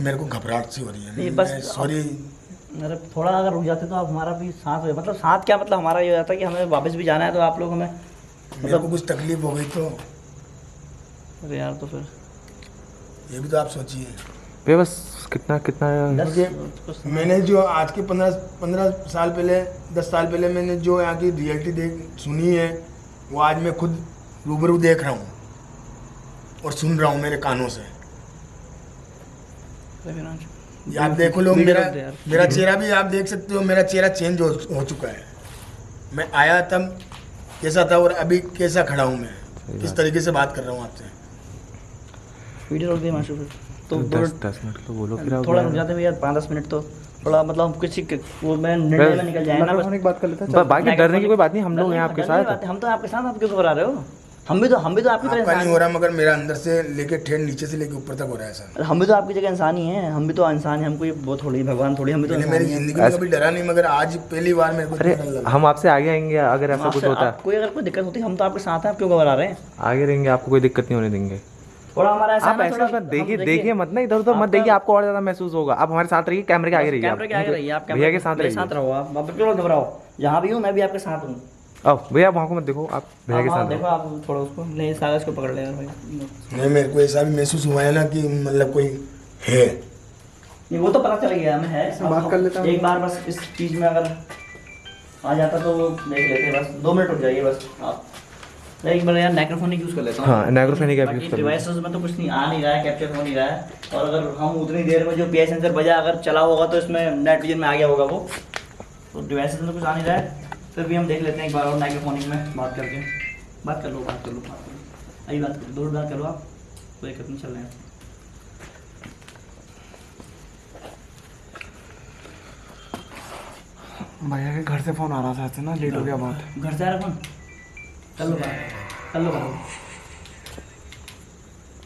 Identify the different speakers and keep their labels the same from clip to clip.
Speaker 1: मेरे को घबराहट सी हो रही है।
Speaker 2: नहीं, बस
Speaker 1: सॉरी।
Speaker 2: अरे थोड़ा अगर रुक जाते तो आप हमारा भी साथ हो, मतलब साथ क्या, मतलब हमारा ये हो जाता है कि हमें वापस भी जाना है तो आप लोग हमें
Speaker 1: मेरे को कुछ तकलीफ हो गई तो
Speaker 2: अरे यार तो फिर
Speaker 1: ये भी तो आप सोचिए।
Speaker 3: भैया बस कितना कितना
Speaker 2: कुछ
Speaker 1: मैंने जो आज के 15 साल पहले 10 साल पहले मैंने जो यहाँ की रियलिटी सुनी है, वो आज मैं खुद रूबरू देख रहा हूँ और सुन रहा हूँ मेरे कानों से। ये आप देखो लोग, मेरा चेहरा भी आप देख सकते हो, मेरा चेहरा चेंज हो चुका है। मैं आया तब कैसा था और अभी कैसा खड़ा हूँ मैं, किस तरीके से बात कर रहा हूँ आपसे।
Speaker 2: वीडियो रोक दिए माशू फिर तो
Speaker 3: 10 मिनट तो बोलो फिर आप।
Speaker 2: थोड़ा रुक जाते भैया 5-10 मिनट तो थोड़ा मतलब किसी वो मैं निर्णय में निकल जाए ना, बस
Speaker 4: एक बात कर लेते हैं।
Speaker 3: बाकी डरने की कोई बात नहीं, हम लोग हैं आपके साथ।
Speaker 2: हम तो आपके साथ, आप क्यों घबरा रहे हो? हम भी तो आपकी तरह
Speaker 1: आपका
Speaker 2: इंसान
Speaker 1: नहीं हो रहा, मगर मेरा अंदर से लेके ठेठ नीचे से लेके ऊपर तक हो रहा है सर।
Speaker 2: हम भी तो आपकी जगह इंसान ही हैं, हम भी तो इंसान हैं, हम कोई वो थोड़ी भगवान थोड़ी, हम भी तो
Speaker 1: मैंने
Speaker 2: इंसान
Speaker 1: मेरी
Speaker 2: ही हैं।
Speaker 1: जिंदगी में कभी डरा नहीं, मगर आज पहली बार मेरे को
Speaker 3: अरे
Speaker 1: डर लगा।
Speaker 3: हम आपसे आगे आएंगे अगर ऐसा कुछ होता है।
Speaker 2: कोई अगर कोई दिक्कत होती है हम तो आपके साथ हैं, आप क्यों घबरा रहे हैं?
Speaker 3: आगे रहेंगे, आपको कोई दिक्कत नहीं होने देंगे।
Speaker 2: थोड़ा हमारा ऐसा
Speaker 3: आप
Speaker 2: ना,
Speaker 3: ऐसा
Speaker 2: थोड़ा
Speaker 3: मत देखिए,
Speaker 2: हम
Speaker 3: देखिए मत ना इधर उधर मत देखिए, आपको और ज्यादा महसूस होगा। आप हमारे साथ रहिए, कैमरे के आगे रहिए,
Speaker 2: कैमरे के आगे रहिए, आप
Speaker 3: भैया के साथ
Speaker 2: मेरे साथ
Speaker 3: रहिए।
Speaker 2: रहो, आप बिल्कुल घबराओ। जहाँ भी हूँ मैं भी आपके साथ हूँ।
Speaker 3: अब भैया वहाँ को मत देखो, आप भैया के साथ
Speaker 2: देखो
Speaker 3: रहो।
Speaker 2: आप थोड़ा उसको नहीं, कागज को पकड़ लेगा भाई।
Speaker 1: नहीं, मेरे को ऐसा भी महसूस हुआ है ना कि मतलब कोई है।
Speaker 2: नहीं वो तो पता चल गया हमें है।
Speaker 4: बात कर लेता हूँ।
Speaker 2: एक बार बस इस चीज़ में अगर आ जाता तो वो देख लेते, बस 2 मिनट रुक जाइए बस आप। एक बार यार माइक्रोफोन यूज़ कर लेता हूँ।
Speaker 3: हाँ, माइक्रोफोन का यूज़ कर
Speaker 2: डिवाइसेस में तो कुछ नहीं आ नहीं रहा है, कैप्चर हो नहीं रहा है। और अगर हम उतनी देर में जो पीआई सेंसर बजा अगर चला होगा तो इसमें नेट विजन में आ गया होगा वो, तो डिवाइसेस में तो कुछ आ नहीं रहा है। फिर भी हम देख लेते हैं एक बार और माइक्रोफोनिक में बात करके। बात कर लो अभी बात करो, 2 बात करो आप, कोई दिक्कत नहीं, चल रहे हैं।
Speaker 4: भैया के घर से फोन आ रहा था ऐसे ना, लेट हो गया बहुत।
Speaker 2: घर से आ रहा फोन, कर लो बात, कर लो बात।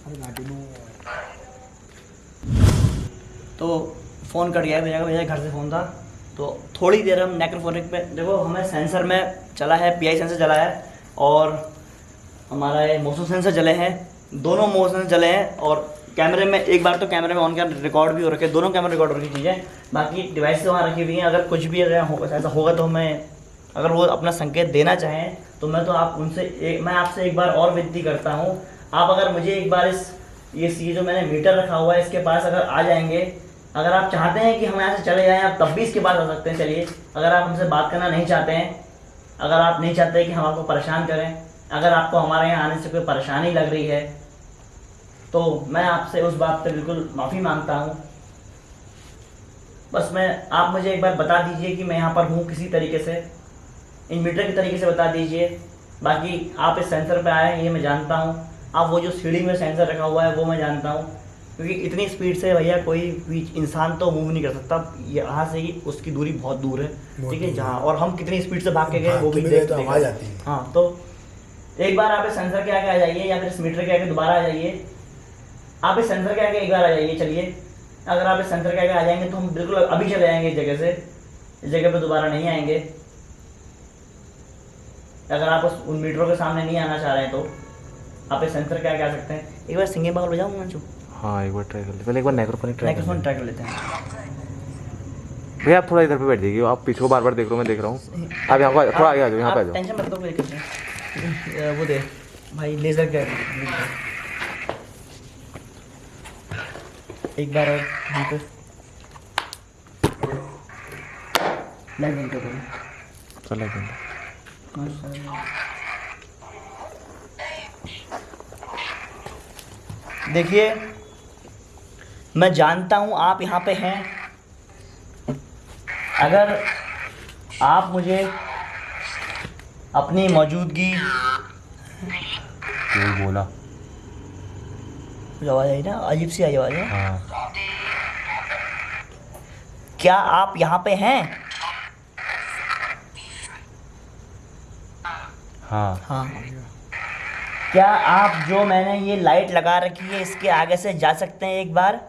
Speaker 4: अरे गाड़ी में
Speaker 2: तो फ़ोन कट गया भैया का, भैया घर से फ़ोन था। तो थोड़ी देर हम माइक्रोफोनिक पे देखो, हमें सेंसर में चला है, पीआई सेंसर चला है और हमारा ये मोशन सेंसर चले हैं, दोनों मोशन चले हैं। और कैमरे में एक बार तो कैमरे में ऑन कर रिकॉर्ड भी हो रखे, दोनों कैमरे रिकॉर्ड हो रखी चीज़ें। बाकी डिवाइस तो वहाँ रखी हुई हैं, अगर कुछ भी अगर ऐसा होगा तो हमें, अगर वो अपना संकेत देना चाहें तो मैं तो आप उनसे मैं आपसे एक बार और विनती करता हूँ, आप अगर मुझे एक बार ये जो मैंने मीटर रखा हुआ है इसके पास अगर आ जाएंगे, अगर आप चाहते हैं कि हम यहाँ से चले जाएं आप तब भी इसके पास आ सकते हैं। चलिए, अगर आप हमसे बात करना नहीं चाहते हैं, अगर आप नहीं चाहते कि हम आपको परेशान करें, अगर आपको हमारे यहाँ आने से कोई परेशानी लग रही है तो मैं आपसे उस बात पे बिल्कुल माफ़ी मांगता हूँ। बस आप मुझे एक बार बता दीजिए कि मैं यहाँ पर हूँ किसी तरीके से, इन मीटर के तरीके से बता दीजिए। बाकी आप इस सेंसर पे आए हैं ये मैं जानता हूँ, आप वो जो सीढ़ी में सेंसर रखा हुआ है वो मैं जानता हूँ, क्योंकि इतनी स्पीड से भैया कोई भी इंसान तो मूव नहीं कर सकता, यहाँ से ही उसकी दूरी बहुत दूर है, ठीक है जहाँ, और हम कितनी स्पीड से भाग के गए वो भी देख
Speaker 1: तो आवाज़ आती है।
Speaker 2: हाँ, तो एक बार आप इस सेंसर के आगे आ जाइए या फिर इस मीटर के आगे दोबारा आ जाइए। आप इस सेंसर के आगे एक बार आ जाइए। चलिए, अगर आप इस सेंसर के आगे आ जाएंगे तो हम बिल्कुल अभी चले जाएंगे इस जगह से, इस जगह पे दोबारा नहीं आएंगे। अगर आप उन मीटरों के सामने नहीं आना चाह रहे हैं तो आप इस सेंसर के आगे आ सकते हैं। एक बार सिंगे बाग बजाऊँ मंचू?
Speaker 3: हाँ, एक बार ट्राई कर ले, पहले एक बार माइक्रोफोन ट्राई
Speaker 2: ट्राई कर लेते हैं।
Speaker 3: भैया आप थोड़ा इधर पे बैठ जाइए, आप पीछे को बार बार देख रहे हो, मैं देख रहा हूँ। आप यहाँ पर थोड़ा आगे आ जाओ, यहाँ पे आ जाओ।
Speaker 2: टेंशन मत लो, कोई दिक्कत नहीं। वो दे भाई, लेजर क्या एक बार और यहाँ पे लाइट बंद कर दो।
Speaker 3: चलो
Speaker 2: देखिए, मैं जानता हूँ आप यहाँ पे हैं। अगर आप मुझे अपनी मौजूदगी,
Speaker 3: कोई बोला,
Speaker 2: कुछ आवाज़ आई ना, अजीब सी आई आवाज़ है।
Speaker 3: हाँ
Speaker 2: क्या आप यहाँ पे हैं?
Speaker 3: हाँ
Speaker 2: हाँ। क्या आप जो मैंने ये लाइट लगा रखी है इसके आगे से जा सकते हैं एक बार?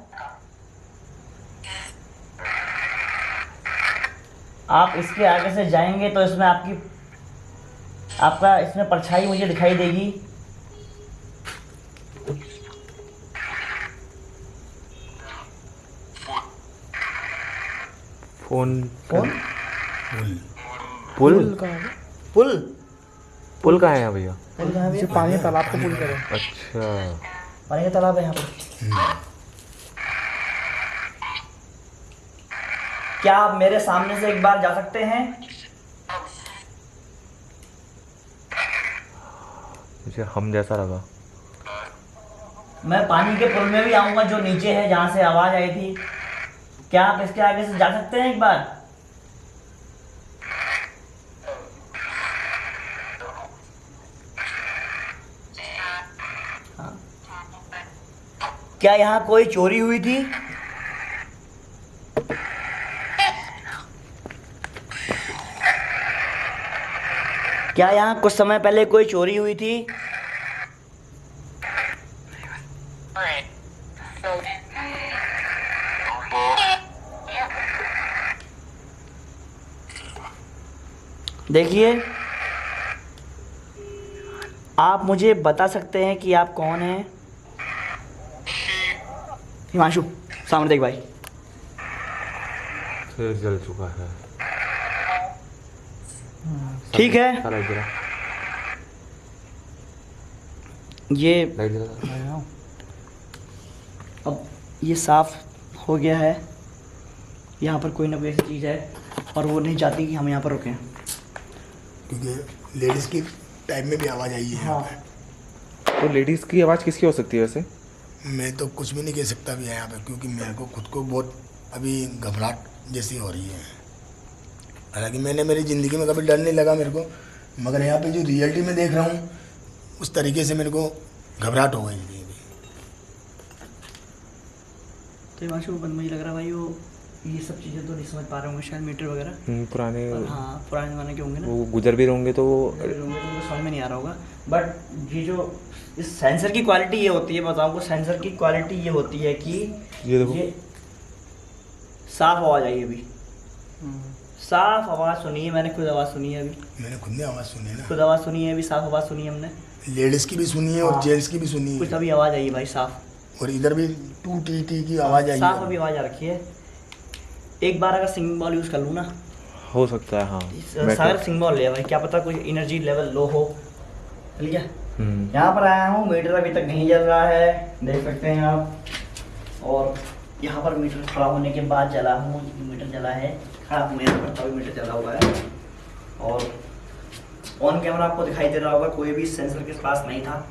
Speaker 2: आप इसके आगे से जाएंगे तो इसमें आपका इसमें परछाई मुझे दिखाई देगी।
Speaker 3: फोन
Speaker 2: फोन
Speaker 1: पुल
Speaker 3: पुल
Speaker 2: पुल
Speaker 3: पुल कहाँ है यहाँ भैया?
Speaker 2: पुल कहाँ है
Speaker 4: नीचे
Speaker 2: भैया?
Speaker 4: पानी तालाब को पुल करो।
Speaker 3: अच्छा
Speaker 2: पानी का तालाब है यहाँ पर। क्या आप मेरे सामने से एक बार जा सकते हैं?
Speaker 3: मुझे हम जैसा लगा।
Speaker 2: मैं पानी के पुल में भी आऊंगा जो नीचे है जहाँ से आवाज आई थी। क्या आप इसके आगे से जा सकते हैं एक बार? हाँ। क्या यहाँ कोई चोरी हुई थी? क्या यहाँ कुछ समय पहले कोई चोरी हुई थी? देखिए, आप मुझे बता सकते हैं कि आप कौन हैं? हिमांशु, सामने देख भाई।
Speaker 3: फिर जल चुका है।
Speaker 2: ठीक है,
Speaker 3: लाइट जला,
Speaker 2: ये
Speaker 3: लाइट जला।
Speaker 2: अब ये साफ हो गया है। यहाँ पर कोई ना कोई ऐसी चीज़ है और वो नहीं चाहती कि हम यहाँ पर रुकें।
Speaker 1: क्योंकि लेडीज़ की टाइम में भी आवाज़ आई है यहाँ पे।
Speaker 3: तो लेडीज की आवाज़ किसकी हो सकती है वैसे?
Speaker 1: मैं तो कुछ भी नहीं कह सकता भी यहाँ पे, क्योंकि मेरे को खुद को बहुत अभी घबराहट जैसी हो रही है। हालांकि मैंने मेरी ज़िंदगी में कभी डर नहीं लगा मेरे को, मगर यहाँ पे जो रियलिटी में देख रहा हूँ उस तरीके से मेरे को घबराहट हो गई थी।
Speaker 2: तो हिमांशु को मुझे लग रहा है भाई वो ये सब चीज़ें तो नहीं समझ पा रहे होंगे शायद, मीटर वगैरह।
Speaker 3: पुराने
Speaker 2: और हाँ, पुराने ज़माने के होंगे ना,
Speaker 3: वो गुजर भी होंगे तो वो
Speaker 2: तो उनको समझ में नहीं आ रहा होगा। बट ये जो इस सेंसर की क्वालिटी ये होती है, बताऊँ आपको, सेंसर की क्वालिटी ये होती है कि
Speaker 3: ये देखो।
Speaker 2: ये साफ आवाज़ आई अभी, साफ आवाज़ सुनी है मैंने, खुद आवाज़ सुनी है अभी।
Speaker 1: मैंने खुद ने आवाज़ सुनी है ना,
Speaker 2: खुद आवाज़ सुनी है अभी, साफ आवाज़ सुनी है हमने।
Speaker 1: लेडीज़ की भी सुनी है और
Speaker 2: हाँ।
Speaker 1: जेंट्स की भी सुनी
Speaker 2: कुछ
Speaker 1: है,
Speaker 2: अभी आवाज़ आई है भाई साफ,
Speaker 1: और इधर भी टू टी टी की आवाज़ आई
Speaker 2: साफ
Speaker 1: है।
Speaker 2: अभी आवाज़ आ रखी है। एक बार अगर सिंगिंग बॉल यूज़ कर लूँ ना,
Speaker 3: हो सकता है। हाँ
Speaker 2: सागर सिंगिंग बॉल ले भाई, क्या पता कुछ एनर्जी लेवल लो हो। ठीक है,
Speaker 3: हम्म।
Speaker 2: यहाँ पर आया हूँ, मीटर अभी तक नहीं जल रहा है, देख सकते हैं आप। और यहाँ पर मीटर खड़ा होने के बाद जला हूँ, मीटर जला है, खड़ा मेरे पर तभी मीटर जला हुआ है। और ऑन कैमरा आपको दिखाई दे रहा होगा, कोई भी सेंसर के पास नहीं था।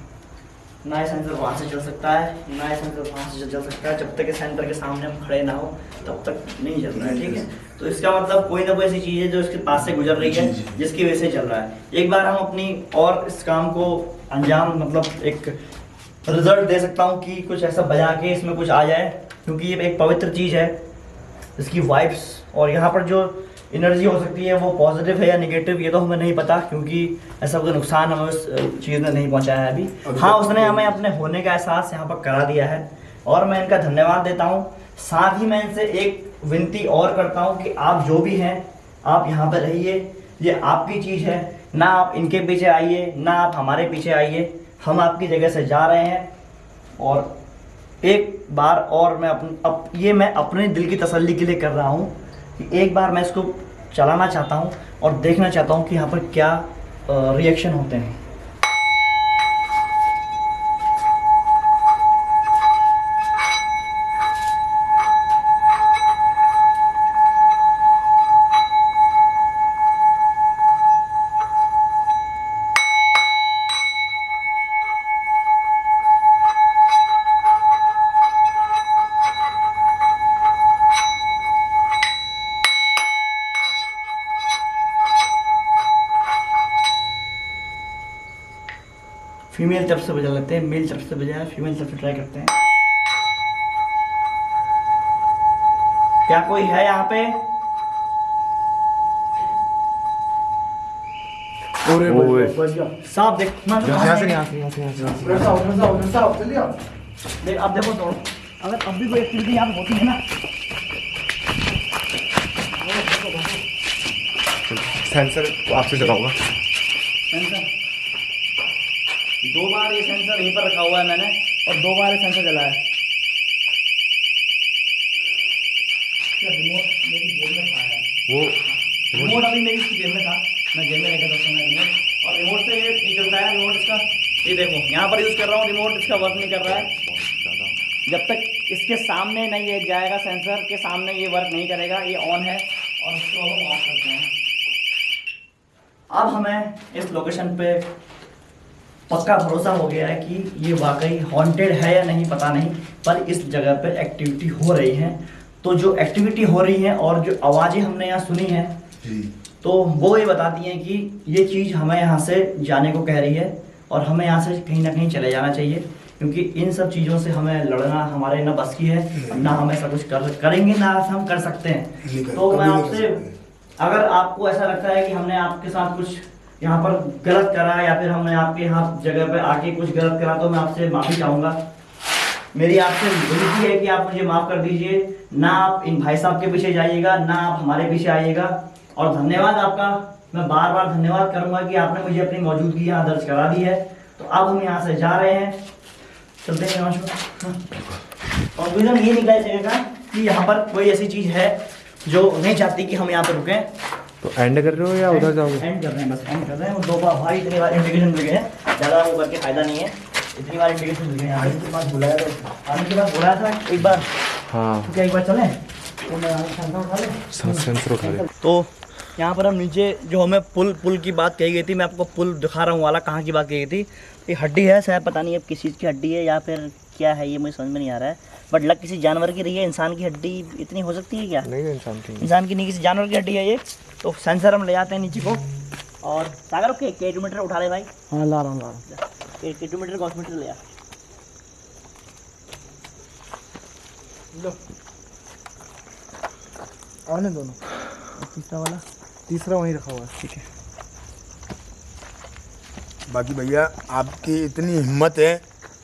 Speaker 2: ना ये सेंसर वहाँ से चल सकता है, ना ये सेंसर वहाँ से चल सकता है। जब तक इस सेंटर के सामने हम खड़े ना हो तब तक नहीं चल रहा है। ठीक है, तो इसका मतलब कोई ना कोई ऐसी चीज़ है जो इसके पास से गुजर रही है, जिसकी वजह से चल रहा है। एक बार हम अपनी और इस काम को अंजाम, मतलब एक रिजल्ट दे सकता हूँ कि कुछ ऐसा बजा के इसमें कुछ आ जाए, क्योंकि ये एक पवित्र चीज़ है, इसकी वाइब्स। और यहाँ पर जो एनर्जी हो सकती है वो पॉजिटिव है या नेगेटिव, ये तो हमें नहीं पता, क्योंकि ऐसा कोई नुकसान हमें उस चीज़ ने नहीं पहुँचाया है अभी। हाँ, उसने हमें अपने होने का एहसास यहाँ पर करा दिया है और मैं इनका धन्यवाद देता हूँ। साथ ही मैं इनसे एक विनती और करता हूँ कि आप जो भी हैं, आप यहाँ पर रहिए, ये आपकी चीज़ है, ना आप इनके पीछे आइए, ना आप हमारे पीछे आइए। हम आपकी जगह से जा रहे हैं। और एक बार और मैं अपने दिल की तसल्ली के लिए कर रहा हूँ कि एक बार मैं इसको चलाना चाहता हूँ और देखना चाहता हूँ कि यहाँ पर क्या रिएक्शन होते हैं। फीमेल तरफ से बजा लेते हैं, मेल तरफ से बजाया, फीमेल तरफ से ट्राई करते हैं। क्या कोई है यहाँ पे?
Speaker 3: ओए।
Speaker 2: साफ देख,
Speaker 3: यहाँ से
Speaker 4: उधर से आओ जल्दी आओ।
Speaker 2: देख, अब देखो दोनों, अगर अब भी कोई एक्टिविटी यहाँ पे होती है ना,
Speaker 3: सेंसर आपसे चलाऊंगा।
Speaker 2: सेंसर 2 बार ये सेंसर यहीं पर रखा हुआ है मैंने, और 2 बार ये सेंसर जला है। क्या रिमोट मेरी जेब में था यार।
Speaker 3: वो
Speaker 2: रिमोट अभी मेरी इसकी जेब में था, मैं जेब में लेकर दोस्तों में रिमोट, और रिमोट से ये नहीं चलता है रिमोट इसका। ये देखो यहाँ पर यूज़ कर रहा हूँ रिमोट, इसका वर्क नहीं कर रहा है। जब तक इसके सामने नहीं ये जाएगा, सेंसर के सामने ये वर्क नहीं करेगा। ये ऑन है और इसको हम ऑफ करते हैं। अब हमें इस लोकेशन पे पक्का भरोसा हो गया है कि ये वाकई हॉन्टेड है या नहीं पता नहीं, पर इस जगह पे एक्टिविटी हो रही है। तो जो एक्टिविटी हो रही है और जो आवाज़ें हमने यहाँ सुनी हैं, तो वो ये बताती हैं कि ये चीज़ हमें यहाँ से जाने को कह रही है और हमें यहाँ से कहीं ना कहीं चले जाना चाहिए, क्योंकि इन सब चीज़ों से हमें लड़ना हमारे ना बस की है, ना हम ऐसा कुछ करेंगे, ना हम कर सकते हैं। तो मैं आपसे, अगर आपको ऐसा लगता है कि हमने आपके साथ कुछ यहाँ पर गलत करा या फिर हमने आपके यहाँ जगह पे आके कुछ गलत करा, तो मैं आपसे माफ़ी चाहूँगा। मेरी आपसे विनती है कि आप मुझे माफ़ कर दीजिए। ना आप इन भाई साहब के पीछे जाइएगा, ना आप हमारे पीछे आइएगा। और धन्यवाद आपका, मैं बार बार धन्यवाद करूँगा कि आपने मुझे अपनी मौजूदगी यहाँ दर्ज करा दी है। तो अब हम यहाँ से जा रहे हैं, चलते हैं। कंक्लूजन ये निकला जाएगा कि यहाँ पर कोई ऐसी चीज़ है जो नहीं चाहती कि हम यहाँ पर रुकें।
Speaker 3: तो एंड कर रहे हो या उधर जाओगे?
Speaker 2: एंड कर रहे हैं, बस एंड कर रहे हैं। वो दो बार भाई इतनी बार इंडिकेशन मिल गए हैं, ज़्यादा वो करके फायदा नहीं है। इतनी बार इंडिकेशन मिल गए हैं। आने के बाद बुलाया था एक बार।
Speaker 3: हाँ,
Speaker 2: तो क्या एक बार चलें? तो मैं सेंसर उठा लूं?
Speaker 3: सेंसर उठा ले।
Speaker 2: तो यहाँ पर हम नीचे जो हमें पुल की बात कही गई थी, मैं आपको पुल दिखा रहा हूँ वाला, कहाँ की बात कही गई थी। ये हड्डी है शायद, पता नहीं अब किस चीज़ की हड्डी है या फिर क्या है, ये मुझे समझ में नहीं आ रहा है। बट लग किसी जानवर की रही है। इंसान की हड्डी इतनी हो सकती है क्या?
Speaker 3: नहीं,
Speaker 2: इंसान की नहीं, किसी जानवर की हड्डी है ये। तो सेंसर हम ले जाते हैं नीचे को। और सागर के किलोमीटर उठा ले भाई।
Speaker 4: हाँ ला रहा हूँ
Speaker 2: किलोमीटर कॉस्मीटर ले आ।
Speaker 4: लो आने दोनों।
Speaker 2: तीसरा वाला,
Speaker 4: तीसरा वहीं रखा हुआ है।
Speaker 2: ठीक है।
Speaker 1: बाकी भैया आपकी इतनी हिम्मत है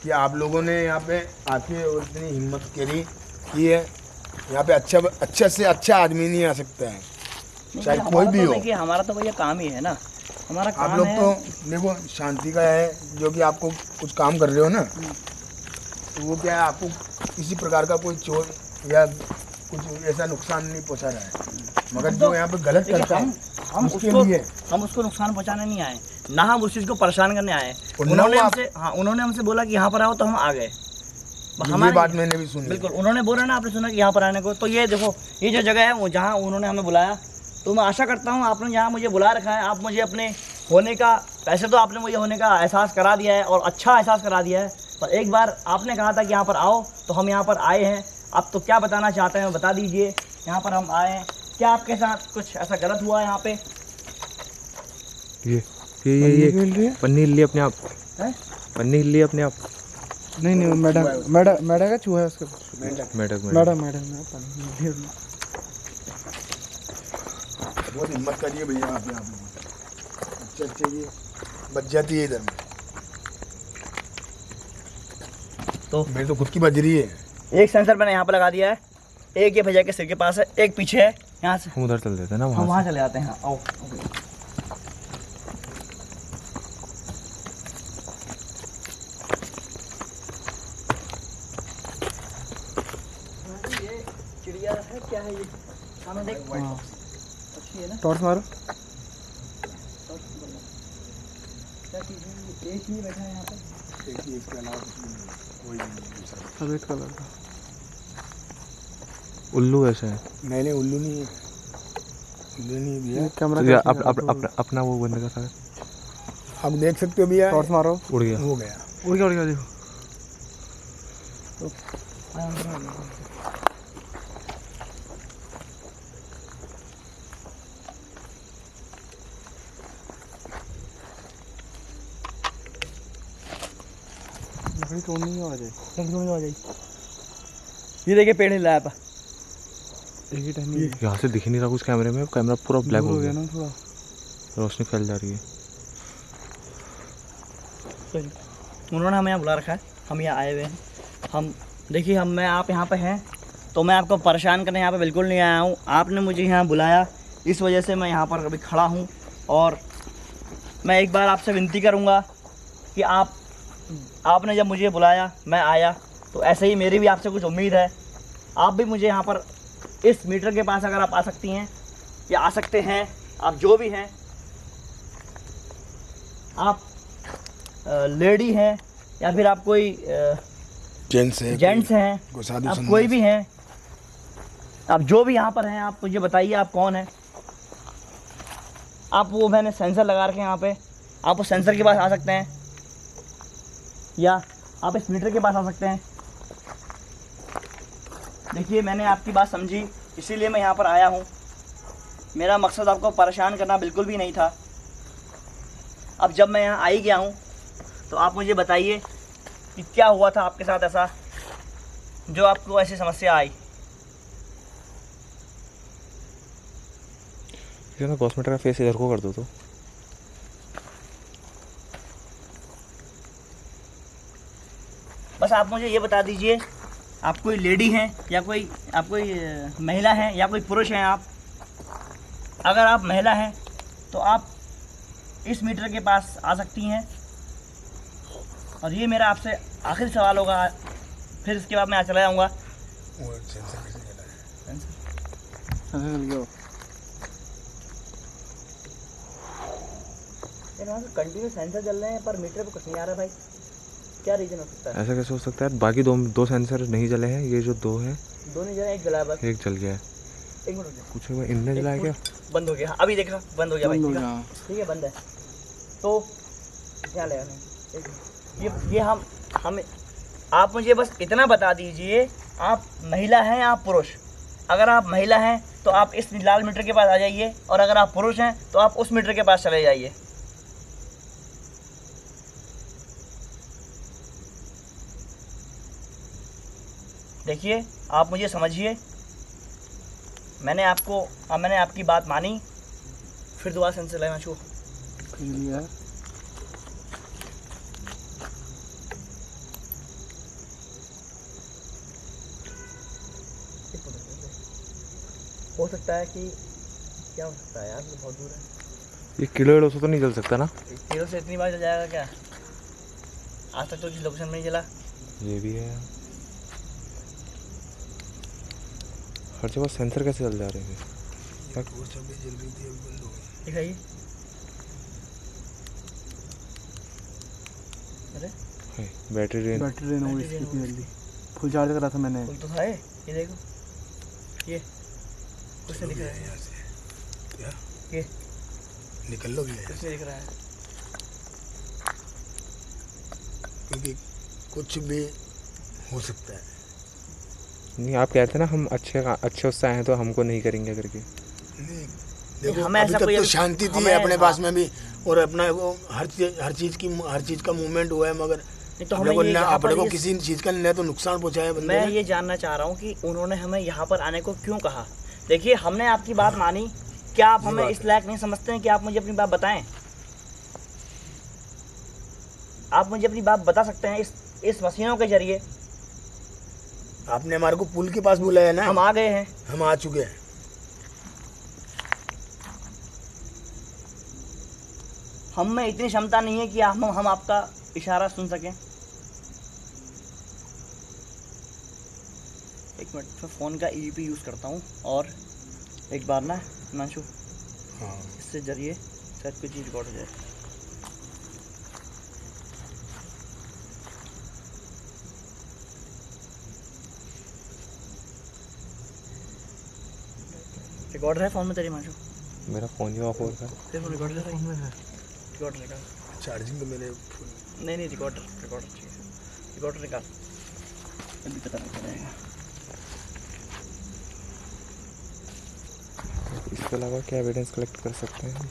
Speaker 1: कि आप लोगों ने यहाँ पे आके और इतनी हिम्मत करी की है। यहाँ पे अच्छा से अच्छा आदमी नहीं आ सकता है, चाहे कोई भी हो।
Speaker 2: देखिए हमारा तो भैया काम ही है ना, हमारा काम
Speaker 1: आप लोग
Speaker 2: है।
Speaker 1: तो देखो शांति का है, जो कि आपको कुछ काम कर रहे हो ना, तो वो क्या है, आपको किसी प्रकार का कोई चोट या कुछ ऐसा नुकसान नहीं पहुँचा रहा है। मगर जो यहाँ पे गलत करता है
Speaker 2: हम उसको नुकसान पहुंचाने नहीं आए, ना हम उस चीज़ को परेशान करने आए। उन्होंने हमसे बोला कि यहाँ पर आओ, तो हम आ गए।
Speaker 1: ये बात मैंने भी सुनी।
Speaker 2: बिल्कुल, उन्होंने बोला ना, आपने सुना कि यहाँ पर आने को। तो ये देखो, ये जो जगह है वो जहाँ उन्होंने हमें बुलाया, तो मैं आशा करता हूँ आपने जहाँ मुझे बुला रखा है, आप मुझे अपने होने का, वैसे तो आपने मुझे होने का एहसास करा दिया है और अच्छा एहसास करा दिया है, पर एक बार आपने कहा था कि यहाँ पर आओ, तो हम यहाँ पर आए हैं। आप तो क्या बताना चाहते हैं बता दीजिए। यहाँ पर हम आए हैं, क्या आपके साथ कुछ ऐसा गलत हुआ है यहाँ पे?
Speaker 3: ये पन्नी हिल ली अपने आप
Speaker 2: है?
Speaker 3: पन्नी हिल ली अपने आप।
Speaker 4: नहीं मैडा का चूहा है उसके। मैडा
Speaker 1: बहुत हिम्मत करिए भैया आप यहाँ पे। अच्छा ये बच जाती है इधर में,
Speaker 2: तो
Speaker 1: मेरी तो खुद की बज रही है।
Speaker 2: एक सेंसर मैंने यहाँ पर लगा दिया है, एक ये भैया के सिर के पास है, एक पीछे है। यहाँ से
Speaker 3: हम उधर चल देते हैं ना,
Speaker 2: हम वहाँ चले जाते हैं। आओ। ये चिड़िया है, क्या है ये? सामने देख, अच्छी है ना?
Speaker 4: टॉर्च मारो।
Speaker 2: क्या चीज़ है? एक ही बैठा है यहाँ पे।
Speaker 1: एक ही, इसके अलावा कोई नहीं।
Speaker 4: रेड कलर का
Speaker 3: उल्लू ऐसा है।
Speaker 1: नहीं उल्लू नहीं है, उल्लू नहीं भैया।
Speaker 4: कैमरा
Speaker 3: अपना वो बंद का था,
Speaker 1: आप देख सकते हो भैया।
Speaker 4: टॉर्च मारो।
Speaker 3: उड़ गया
Speaker 1: हो गया।
Speaker 3: देखो।
Speaker 4: लकड़ी तोड़ने की आवाज़ है।
Speaker 2: ये देखिए पेड़ हिल रहा है।
Speaker 4: एक ही टाइम
Speaker 3: यहाँ से दिख नहीं रहा कुछ कैमरे में, कैमरा पूरा ब्लैक हो गया
Speaker 4: ना, थोड़ा
Speaker 3: रोशनी फैल जा रही है।
Speaker 2: उन्होंने हमें यहाँ बुला रखा है, हम यहाँ आए हुए हैं। हम देखिए, आप यहाँ पे हैं, तो मैं आपको परेशान करने यहाँ पे बिल्कुल नहीं आया हूँ। आपने मुझे यहाँ बुलाया, इस वजह से मैं यहाँ पर अभी खड़ा हूँ। और मैं एक बार आपसे विनती करूँगा कि आपने जब मुझे बुलाया, मैं आया, तो ऐसे ही मेरी भी आपसे कुछ उम्मीद है। आप भी मुझे यहाँ पर इस मीटर के पास अगर आप आ सकती हैं या आ सकते हैं, आप जो भी हैं, आप लेडी हैं या फिर आप कोई
Speaker 1: जेंट्स है,
Speaker 2: जेंट्स हैं,
Speaker 1: कोई साधु
Speaker 2: आप
Speaker 1: संत
Speaker 2: कोई भी हैं, आप जो भी यहाँ पर हैं, आप मुझे बताइए आप कौन हैं। आप वो मैंने सेंसर लगा रखे हैं यहाँ पे, आप उस सेंसर के पास आ सकते हैं या आप इस मीटर के पास आ सकते हैं। देखिए मैंने आपकी बात समझी, इसीलिए मैं यहाँ पर आया हूँ। मेरा मकसद आपको परेशान करना बिल्कुल भी नहीं था। अब जब मैं यहाँ आ ही गया हूँ तो आप मुझे बताइए कि क्या हुआ था आपके साथ ऐसा जो आपको ऐसी समस्या आई।
Speaker 3: ना कॉस्मेटिक का फेस इधर को कर दो तो।
Speaker 2: बस आप मुझे ये बता दीजिए, आप कोई लेडी हैं या कोई आप कोई महिला हैं या कोई पुरुष हैं आप। अगर आप महिला हैं तो आप इस मीटर के पास आ सकती हैं। और ये मेरा आपसे आखिरी सवाल होगा, फिर इसके बाद मैं चला जाऊँगा। कंटिन्यू सेंसर चल रहे हैं पर मीटर पे कुछ नहीं आ रहा भाई, क्या रीजन हो सकता है?
Speaker 3: ऐसा कैसे हो सकता है? बाकी दो सेंसर नहीं जले हैं, ये जो दो हैं,
Speaker 2: दो नहीं जला, एक जला है बस।
Speaker 3: एक जल गया है।
Speaker 2: एक मिनट
Speaker 3: कुछ इनने जलाया क्या?
Speaker 2: बंद हो गया, अभी देखा बंद हो गया भाई। ठीक है बंद है तो क्या ले ये हम आप मुझे बस इतना बता दीजिए, आप महिला हैं या आप पुरुष? अगर आप महिला हैं तो आप इस लाल मीटर के पास आ जाइए, और अगर आप पुरुष हैं तो आप उस मीटर के पास चले जाइए। देखिए आप मुझे समझिए, मैंने आपकी बात मानी, फिर दोबारा सेंसर लगाना छू। हो सकता है कि क्या हो सकता है यार, ये बहुत दूर है।
Speaker 3: ये किलो से तो नहीं जल सकता ना?
Speaker 2: किलो से इतनी बार जल जाएगा क्या? आज तक तो जिस लोकेशन में नहीं जला।
Speaker 3: ये भी है, हर जगह सेंसर कैसे जल जा रहे हैं?
Speaker 2: दिखाइए। अरे
Speaker 3: बैटरी ड्रेन
Speaker 4: हो गई इसकी जल्दी। फुल चार्ज करा था मैंने।
Speaker 2: फुल तो था ये देखो, ये कुछ नहीं दिख रहा है यार से। क्या ये
Speaker 1: निकल लो भी
Speaker 2: कुछ नहीं दिख रहा है,
Speaker 1: क्योंकि कुछ भी हो सकता है।
Speaker 3: नहीं, आप कहते हैं ना हम अच्छे उससे आए हैं तो हमको नहीं करेंगे करके।
Speaker 1: नहीं, देखो
Speaker 2: हमें
Speaker 1: अभी
Speaker 2: ऐसा
Speaker 1: तक
Speaker 2: कोई
Speaker 1: तो शांति थी अपने पास में भी, और अपना वो हर चीज का मूवमेंट हुआ है, मगर
Speaker 2: तो
Speaker 1: अपने को किसी चीज का न तो नुकसान पहुंचाया बंदे
Speaker 2: मैं
Speaker 1: ने।
Speaker 2: ये जानना चाह रहा हूँ कि उन्होंने हमें यहाँ पर आने को क्यों कहा। देखिए हमने आपकी बात मानी, क्या आप हमें इस लायक नहीं समझते हैं कि आप मुझे अपनी बात बताएं? आप मुझे अपनी बात बता सकते हैं इस मशीनों के जरिए।
Speaker 1: आपने हमारे को पुल के पास बुलाया ना,
Speaker 2: हम आ गए हैं,
Speaker 1: हम आ चुके हैं।
Speaker 2: हम में इतनी क्षमता नहीं है कि हम आपका इशारा सुन सकें। एक मिनट, मैं फ़ोन का EVP यूज़ करता हूँ, और एक बार ना हिमांशु,
Speaker 1: हाँ
Speaker 2: इससे जरिए शायद कोई चीज़ रिकॉर्ड हो जाए। रिकॉर्डर है फ़ोन में तेरे हिमांशु?
Speaker 3: मेरा फ़ोन ही ऑफ हो रहा है।
Speaker 2: तेरे फ़ोन रिकॉर्डर है? रिकॉर्डर
Speaker 1: चार्जिंग तो मेरे फुल।
Speaker 2: नहीं रिकॉर्डर चाहिए, रिकॉर्डर निकाल, अभी पता नहीं चलेगा।
Speaker 3: इसके अलावा क्या एविडेंस कलेक्ट कर सकते हैं?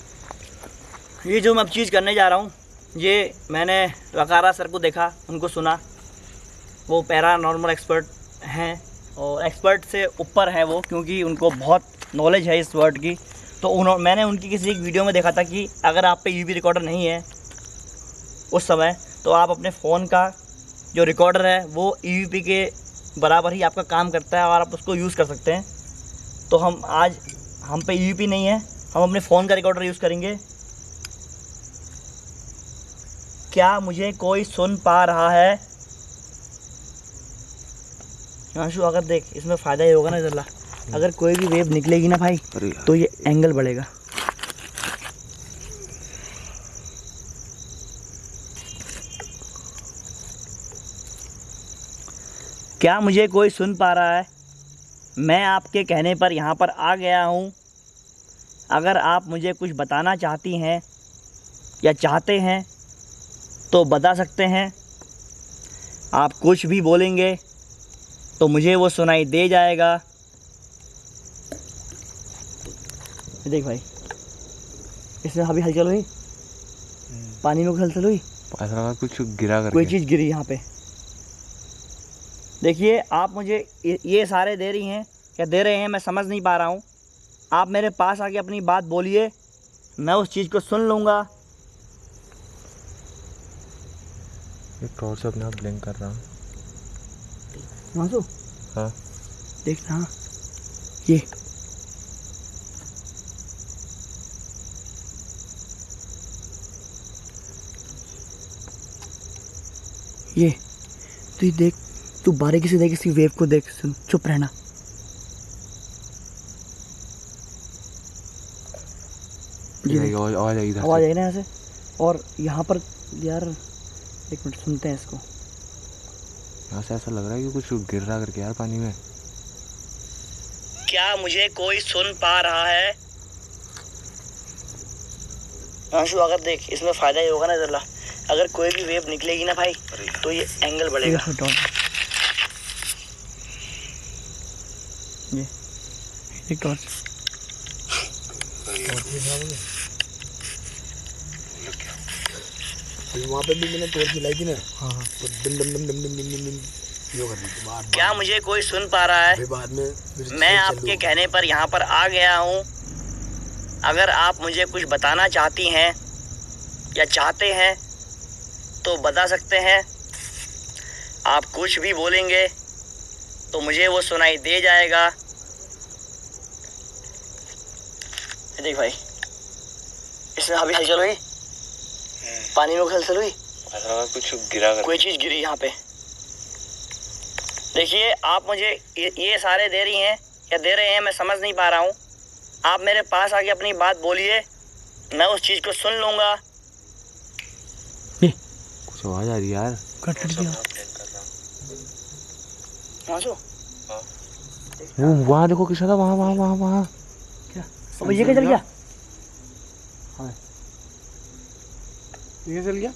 Speaker 2: ये जो मैं अब चीज़ करने जा रहा हूँ, ये मैंने वकारा सर को देखा, उनको सुना, वो पैरानॉर्मल एक्सपर्ट हैं और एक्सपर्ट से ऊपर है वो, क्योंकि उनको बहुत नॉलेज है इस वर्ड की। तो मैंने उनकी किसी एक वीडियो में देखा था कि अगर आप पे EVP रिकॉर्डर नहीं है उस समय, तो आप अपने फ़ोन का जो रिकॉर्डर है वो EVP के बराबर ही आपका काम करता है और आप उसको यूज़ कर सकते हैं। तो हम पे EVP नहीं है, हम अपने फ़ोन का रिकॉर्डर यूज़ करेंगे। क्या मुझे कोई सुन पा रहा है? हिमांशु अगर देख, इसमें फ़ायदा ही होगा ना जल्ला। अगर कोई भी वेव निकलेगी ना भाई
Speaker 3: अरे
Speaker 2: तो ये एंगल बढ़ेगा। क्या मुझे कोई सुन पा रहा है? मैं आपके कहने पर यहाँ पर आ गया हूँ। अगर आप मुझे कुछ बताना चाहती हैं या चाहते हैं तो बता सकते हैं। आप कुछ भी बोलेंगे तो मुझे वो सुनाई दे जाएगा। देख भाई, इसमें अभी हलचल हुई, पानी में हलचल हुई,
Speaker 3: ऐसा लगा कुछ गिरा करके।
Speaker 2: कोई चीज़ गिरी यहाँ पे। देखिए आप मुझे ये सारे दे रही हैं क्या दे रहे हैं, मैं समझ नहीं पा रहा हूँ। आप मेरे पास आके अपनी बात बोलिए, मैं उस चीज़ को सुन लूँगा।
Speaker 3: ये टॉर्च अपने आप ब्लिंक कर रहा।
Speaker 2: मासू
Speaker 3: हाँ
Speaker 2: देखना, हाँ ये तू ये देख, तू बारीकी से देख, इसकी वेव को देख, सुन, चुप रहना।
Speaker 3: आवाज आई इधर
Speaker 2: आवाज़
Speaker 3: से।
Speaker 2: आई ना यहाँ से। और यहाँ पर यार एक मिनट सुनते हैं इसको।
Speaker 3: यहाँ से ऐसा लग रहा है कि कुछ गिर रहा करके यार पानी में।
Speaker 2: क्या मुझे कोई सुन पा रहा है? आंशु अगर देख, इसमें फ़ायदा ये होगा ना जल्ला, अगर कोई भी वेव निकलेगी ना भाई तो ये एंगल बढ़ेगा। ये एक टॉर्च
Speaker 1: वहाँ पे भी मैंने टॉर्च जलाई थी ना। हाँ हाँ, तो डिम डिम डिम डिम डिम डिम डिम डिम यो कर दी थी बार।
Speaker 2: क्या मुझे कोई सुन पा रहा है?
Speaker 1: फिर बाद में
Speaker 2: मैं आपके कहने पर यहाँ पर आ गया हूँ। अगर आप मुझे कुछ बताना चाहती हैं या चाहते हैं तो बता सकते हैं। आप कुछ भी बोलेंगे तो मुझे वो सुनाई दे जाएगा। ये देख भाई, इसमें अभी हलचल हुई, पानी में हलचल हुई,
Speaker 3: कुछ गिरा
Speaker 2: कोई चीज़ गिरी यहाँ पे। देखिए आप मुझे ये सारे दे रही हैं या दे रहे हैं, मैं समझ नहीं पा रहा हूँ। आप मेरे पास आके अपनी बात बोलिए, मैं उस चीज़ को सुन लूँगा।
Speaker 3: कुछ आवाज आ रही है यार। वहाँ देखो किसा था, वहाँ वहाँ वहाँ वहाँ।
Speaker 2: क्या अब ये क्या चल गया?
Speaker 4: ये चल गया।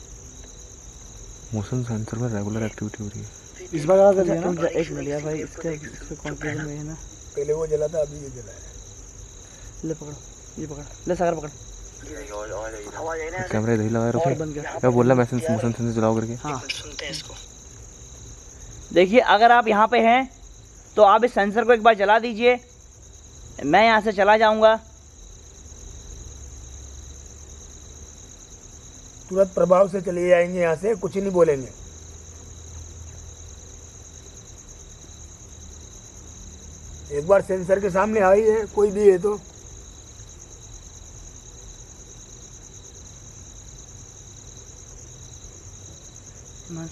Speaker 3: मोशन सेंसर में रेगुलर एक्टिविटी हो रही है।
Speaker 4: इस बार ज़्यादा चल गया ना।
Speaker 2: एक मिनट यार भाई, इसके कंक्लूजन में है ना।
Speaker 1: पहले वो जला था, अभी ये जला है।
Speaker 2: ले पकड़ो, ये पकड़ ले, सागर पकड़।
Speaker 3: कैमरा इधर ही लगा
Speaker 2: और
Speaker 3: रखो।
Speaker 2: बन गया।
Speaker 3: क्या बोल रहा मैं मोशन सेंसर चलाओ करके।
Speaker 2: हाँ सुनते हैं इसको। देखिए अगर आप यहाँ पे हैं तो आप इस सेंसर को एक बार जला दीजिए, मैं यहाँ से चला जाऊँगा।
Speaker 1: तुरंत प्रभाव से चले जाएंगे यहाँ से, कुछ ही नहीं बोलेंगे। एक बार सेंसर के सामने आई है, कोई भी है तो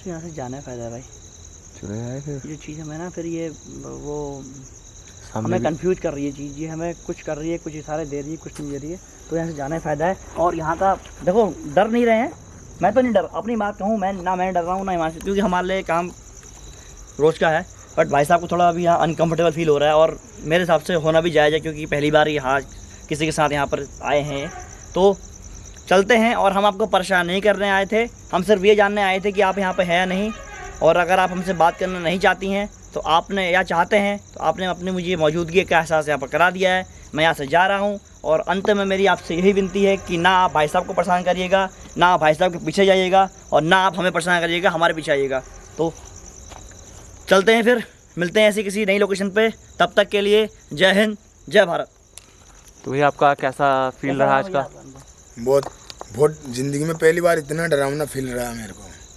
Speaker 2: यहाँ से जाना है, फ़ायदा है भाई।
Speaker 3: चले आए फिर
Speaker 2: ये चीज़ हमें ना फिर ये वो
Speaker 3: सामने
Speaker 2: हमें
Speaker 3: भी-
Speaker 2: कंफ्यूज कर रही है चीज़, ये हमें कुछ कर रही है, कुछ इशारे दे रही है, कुछ नहीं दे रही है। तो यहाँ से जाना है, फ़ायदा है। और यहाँ का देखो, डर नहीं रहे हैं, मैं तो नहीं डर, अपनी बात कहूँ, मैं डर रहा हूँ ना हिमांशु, क्योंकि हमारे लिए काम रोज़ का है। बट भाई साहब को थोड़ा अभी यहाँ अनकम्फर्टेबल फील हो रहा है, और मेरे हिसाब से होना भी जायज़ है, क्योंकि पहली बार यहाँ किसी के साथ यहाँ पर आए हैं। तो चलते हैं, और हम आपको परेशान नहीं करने आए थे, हम सिर्फ ये जानने आए थे कि आप यहाँ पे हैं या नहीं। और अगर आप हमसे बात करना नहीं चाहती हैं तो आपने या चाहते हैं तो आपने अपनी मुझे मौजूदगी का एहसास यहाँ पर करा दिया है। मैं यहाँ से जा रहा हूँ, और अंत में मेरी आपसे यही विनती है कि ना आप भाई साहब को परेशान करिएगा, ना आप भाई साहब के पीछे जाइएगा, और ना आप हमें परेशान करिएगा, हमारे पीछे आइएगा। तो चलते हैं, फिर मिलते हैं ऐसी किसी नई लोकेशन पे। तब तक के लिए जय हिंद, जय भारत।
Speaker 3: तो भैया आपका कैसा फील रहा आज का?
Speaker 1: बहुत ज़िंदगी में पहली बार इतना डरावना फील रहा मेरे को।